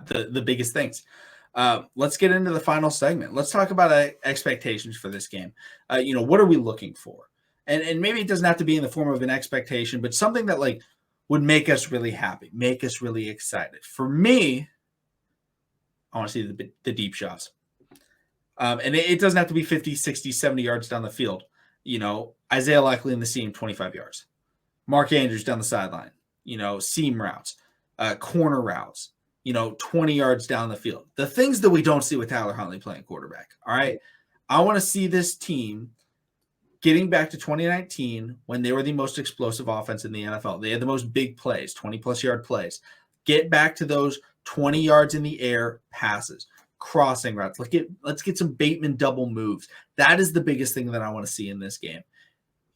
the biggest things. Let's get into the final segment. Let's talk about expectations for this game. What are we looking for? And maybe it doesn't have to be in the form of an expectation, but something that like would make us really happy, make us really excited. For me, I want to see the deep shots. And it doesn't have to be 50, 60, 70 yards down the field. Isaiah Likely in the seam, 25 yards. Mark Andrews down the sideline, seam routes, corner routes, 20 yards down the field. The things that we don't see with Tyler Huntley playing quarterback. All right. I want to see this team getting back to 2019 when they were the most explosive offense in the NFL. They had the most big plays, 20-plus yard plays. Get back to those 20 yards in the air passes, crossing routes. Let's get some Bateman double moves. That is the biggest thing that I want to see in this game.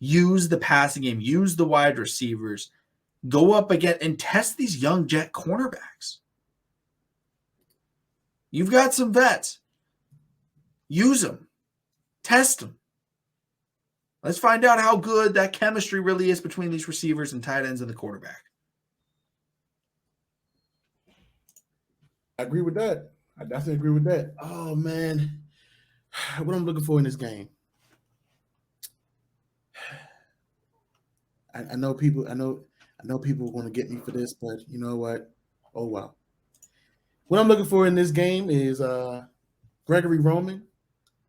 Use the passing game. Use the wide receivers. Go up again and test these young Jet cornerbacks. You've got some vets. Use them. Test them. Let's find out how good that chemistry really is between these receivers and tight ends and the quarterback. I agree with that. I definitely agree with that. Oh, man. What I'm looking for in this game. I know people want to get me for this, but you know what? Oh, wow. What I'm looking for in this game is Gregory Roman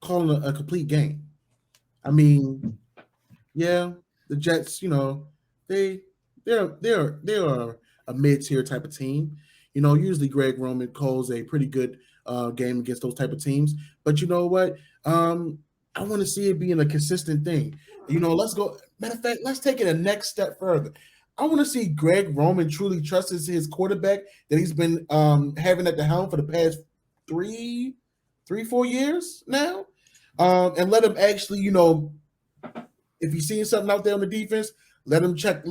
calling a complete game. I mean, yeah, the Jets, they're a mid-tier type of team. Usually Greg Roman calls a pretty good game against those type of teams. But you know what? I want to see it being a consistent thing. Let's go. Matter of fact, let's take it a next step further. I want to see Greg Roman truly trust his quarterback that he's been having at the helm for the past 4 years now, and let him actually, if he's seeing something out there on the defense, let him check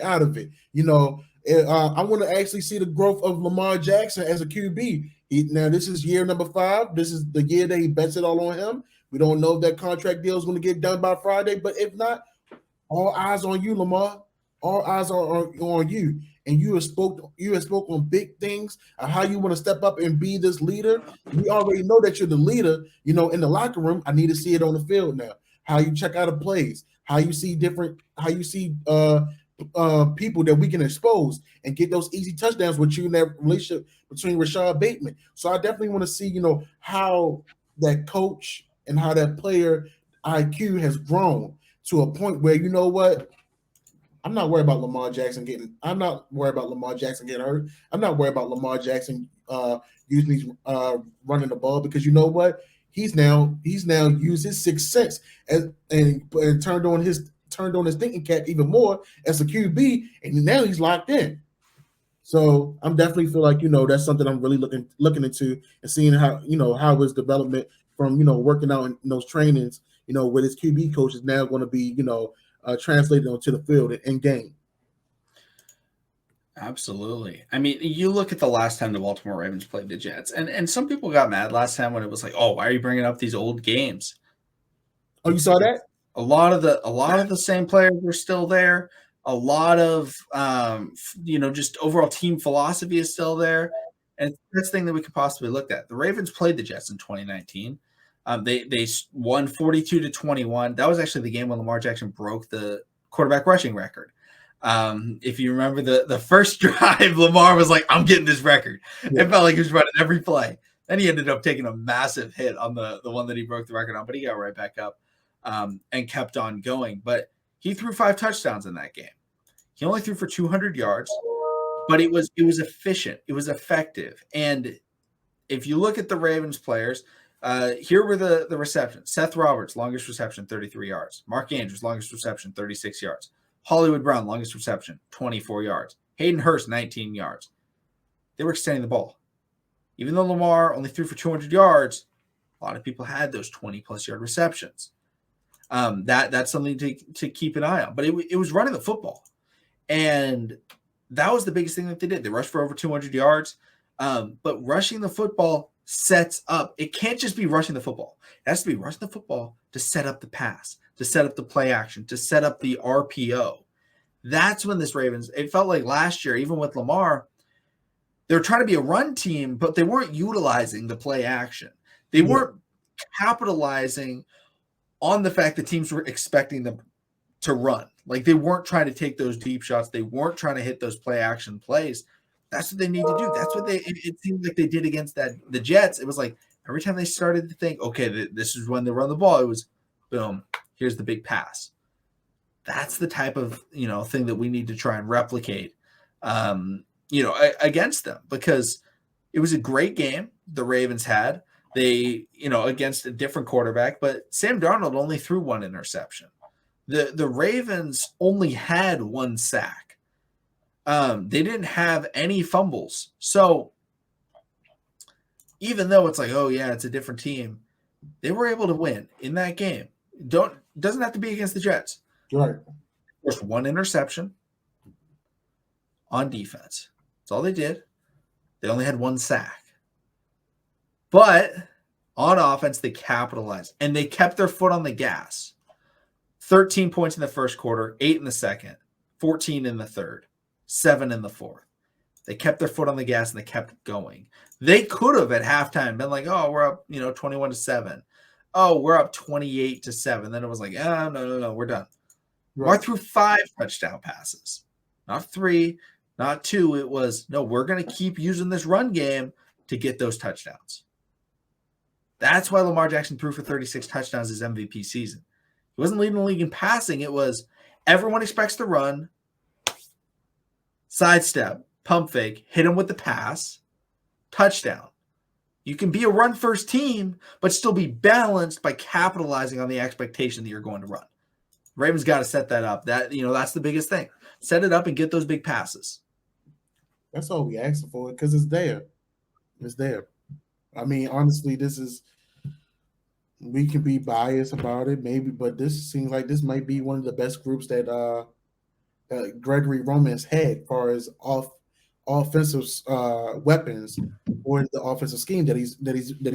out of it. I want to actually see the growth of Lamar Jackson as a QB. Now, this is year number 5. This is the year that he bets it all on him. We don't know if that contract deal is going to get done by Friday, but if not, all eyes on you, Lamar. All eyes are on you. And you have spoke on big things of how you want to step up and be this leader. We already know that you're the leader, in the locker room. I need to see it on the field now. How you check out of plays, how you see people that we can expose and get those easy touchdowns with you in that relationship between Rashad Bateman. So I definitely want to see, how that coach and how that player IQ has grown to a point where, you know what? I'm not worried about Lamar Jackson getting hurt. I'm not worried about Lamar Jackson using running the ball, because you know what? He's now used his sixth sense and turned on his thinking cap even more as a QB, and now he's locked in. So I'm definitely feel like that's something I'm really looking into and seeing how his development from working out in those trainings with his QB coach is now going to be translated onto the field in game. Absolutely. I mean, you look at the last time the Baltimore Ravens played the Jets, and some people got mad last time when it was like, oh, why are you bringing up these old games? Oh, you saw that? A lot of the same players were still there. A lot of just overall team philosophy is still there. And it's the best thing that we could possibly look at. The Ravens played the Jets in 2019. They won 42-21. That was actually the game when Lamar Jackson broke the quarterback rushing record. If you remember the first drive, Lamar was like, I'm getting this record. Yeah. It felt like he was running every play. Then he ended up taking a massive hit on the one that he broke the record on, but he got right back up and kept on going. But he threw 5 touchdowns in that game. He only threw for 200 yards, but it was efficient. It was effective. And if you look at the Ravens players, here were the receptions. Seth Roberts, longest reception, 33 yards. Mark Andrews, longest reception, 36 yards. Hollywood Brown, longest reception, 24 yards. Hayden Hurst, 19 yards. They were extending the ball. Even though Lamar only threw for 200 yards, a lot of people had those 20-plus yard receptions. That's something to keep an eye on. But it was running the football. And that was the biggest thing that they did. They rushed for over 200 yards. But rushing the football sets up. It can't just be rushing the football. It has to be rushing the football to set up the pass, to set up the play action, to set up the RPO. That's when this Ravens, it felt like last year, even with Lamar, they were trying to be a run team, but they weren't utilizing the play action. They weren't capitalizing on the fact that teams were expecting them to run. Like they weren't trying to take those deep shots. They weren't trying to hit those play action plays. That's what they need to do. That's what it seemed like they did against the Jets. It was like every time they started to think, okay, this is when they run the ball, it was boom, here's the big pass. That's the type of thing that we need to try and replicate against them, because it was a great game the Ravens had. They, against a different quarterback, but Sam Darnold only threw one interception. The Ravens only had one sack. They didn't have any fumbles. So even though it's like, oh yeah, it's a different team, they were able to win in that game. Doesn't have to be against the Jets. Right. Just one interception on defense. That's all they did. They only had one sack. But on offense, they capitalized, and they kept their foot on the gas. 13 points in the first quarter, 8 in the second, 14 in the third, 7 in the fourth. They kept their foot on the gas, and they kept going. They could have at halftime been like, oh, we're up, 21-7. Oh, we're up 28-7. Then it was like, no, we're done. Right. Lamar threw 5 touchdown passes, not 3, not 2. It was, no, we're going to keep using this run game to get those touchdowns. That's why Lamar Jackson threw for 36 touchdowns his MVP season. He wasn't leading the league in passing. It was everyone expects to run, sidestep, pump fake, hit him with the pass, touchdown. You can be a run-first team, but still be balanced by capitalizing on the expectation that you're going to run. Ravens got to set that up. That's the biggest thing. Set it up and get those big passes. That's all we asked for, because it's there. It's there. I mean, honestly, we can be biased about it, maybe, but this seems like this might be one of the best groups that Gregory Roman's had, as far as offensive weapons or the offensive scheme that he's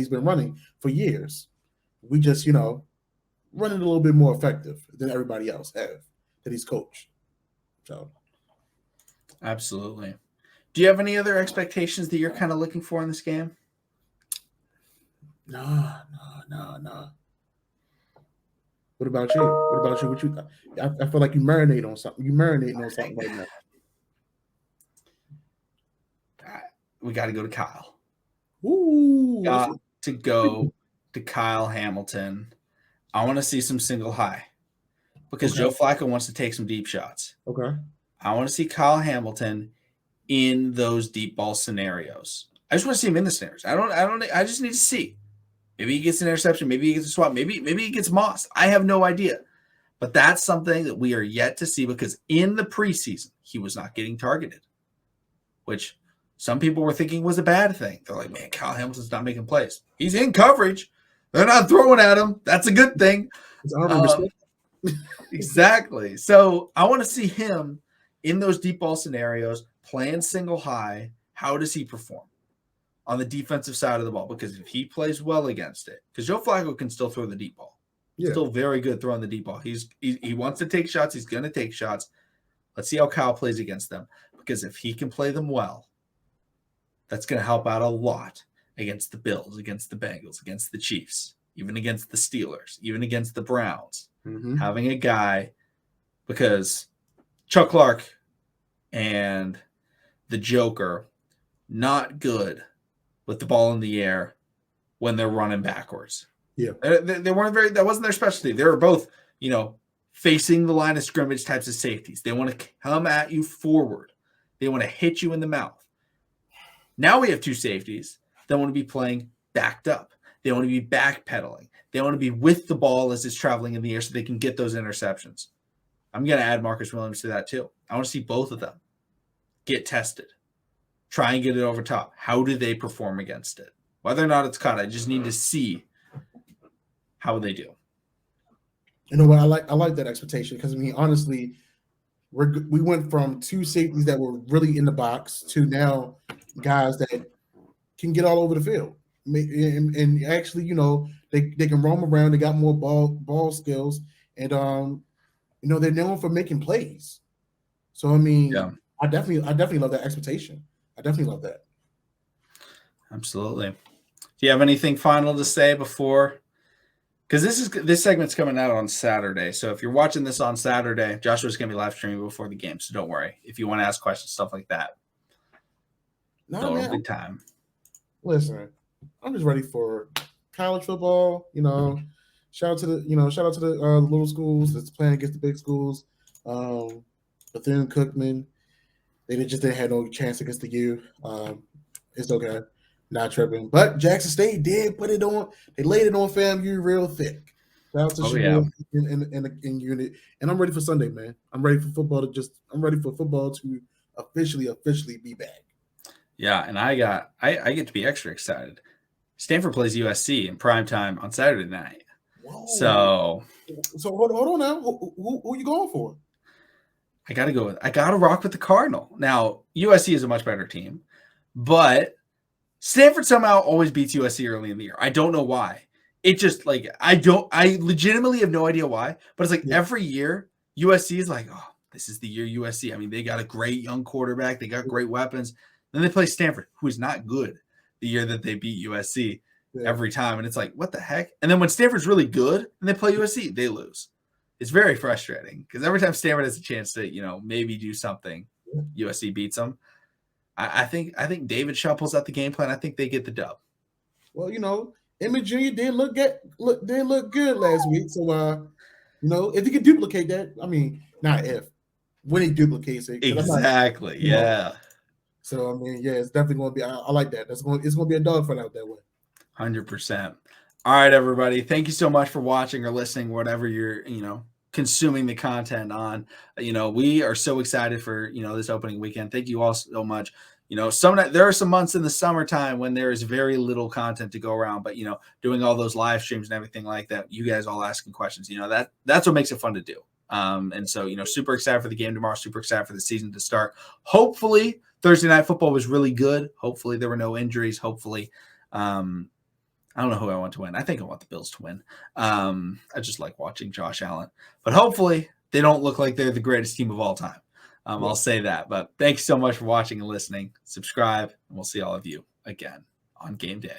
been running for years. We just, running a little bit more effective than everybody else have that he's coached. So, absolutely. Do you have any other expectations that you're kind of looking for in this game? No. What about you? What you? I feel like you marinate on something. You marinating on something right now. We got to go to Kyle. Ooh, got to go to Kyle Hamilton. I want to see some single high, because Joe Flacco wants to take some deep shots. Okay. I want to see Kyle Hamilton in those deep ball scenarios. I just want to see him in the scenarios. I just need to see. Maybe he gets an interception. Maybe he gets a swat. Maybe he gets mossed. I have no idea. But that's something that we are yet to see, because in the preseason, he was not getting targeted, which some people were thinking was a bad thing. They're like, man, Kyle Hamilton's not making plays. He's in coverage. They're not throwing at him. That's a good thing. Exactly. So I want to see him in those deep ball scenarios, playing single high. How does he perform on the defensive side of the ball? Because if he plays well against it, because Joe Flacco can still throw the deep ball. Yeah. Still very good throwing the deep ball. He wants to take shots. He's going to take shots. Let's see how Kyle plays against them, because if he can play them well, that's going to help out a lot against the Bills, against the Bengals, against the Chiefs, even against the Steelers, even against the Browns. Mm-hmm. Having a guy, because Chuck Clark and the Joker, not good with the ball in the air when they're running backwards. Yeah, they weren't that wasn't their specialty. They were both, facing the line of scrimmage types of safeties. They want to come at you forward. They want to hit you in the mouth. Now we have 2 safeties that want to be playing backed up. They want to be backpedaling. They want to be with the ball as it's traveling in the air so they can get those interceptions. I'm going to add Marcus Williams to that too. I want to see both of them get tested. Try and get it over top. How do they perform against it? Whether or not it's caught, I just need to see how they do. You know what? I like that expectation, because, I mean, honestly, we went from 2 safeties that were really in the box to now guys that can get all over the field. And actually, they can roam around. They got more ball skills, and they're known for making plays. So I mean, yeah. I definitely love that expectation. I definitely love that. Absolutely. Do you have anything final to say before? Because this segment's coming out on Saturday. So if you're watching this on Saturday, Joshua's going to be live streaming before the game. So don't worry. If you want to ask questions, stuff like that, No, man. big time. Listen, I'm just ready for college football. Shout out to the little schools that's playing against the big schools. But then Cookman, they just didn't have no chance against the U. It's okay, not tripping. But Jackson State did put it on. They laid it on FAMU real thick. Shout out to Shaboy in unit, and I'm ready for Sunday, man. I'm ready for football to officially be back. Yeah, and I get to be extra excited. Stanford plays USC in prime time on Saturday night. Whoa. So hold on now. Who are you going for? I gotta rock with the Cardinal. Now, USC is a much better team, but Stanford somehow always beats USC early in the year. I don't know why. It just I legitimately have no idea why, but it's every year USC is like, oh, this is the year USC. I mean, they got a great young quarterback. They got great weapons. Then they play Stanford, who is not good the year that they beat USC every time. And it's like, what the heck? And then when Stanford's really good and they play USC, they lose. It's very frustrating because every time Stanford has a chance to, maybe do something, USC beats them. I think David shuffles out the game plan. I think they get the dub. Well, Emmett Jr. did look good last week. So if he could duplicate that, I mean, not if, when he duplicates it. Exactly. Yeah. So I mean, yeah, it's definitely going to be. I like that. It's going to be a dogfight out that way. 100%. All right, everybody. Thank you so much for watching or listening, whatever you're, consuming the content on. We are so excited for, this opening weekend. Thank you all so much. There are some months in the summertime when there is very little content to go around, but, doing all those live streams and everything like that, you guys all asking questions, that's what makes it fun to do. And so, super excited for the game tomorrow, super excited for the season to start. Hopefully Thursday Night Football was really good. Hopefully there were no injuries. Hopefully, I don't know who I want to win. I think I want the Bills to win. I just like watching Josh Allen. But hopefully they don't look like they're the greatest team of all time. I'll say that. But thank you so much for watching and listening. Subscribe, and we'll see all of you again on game day.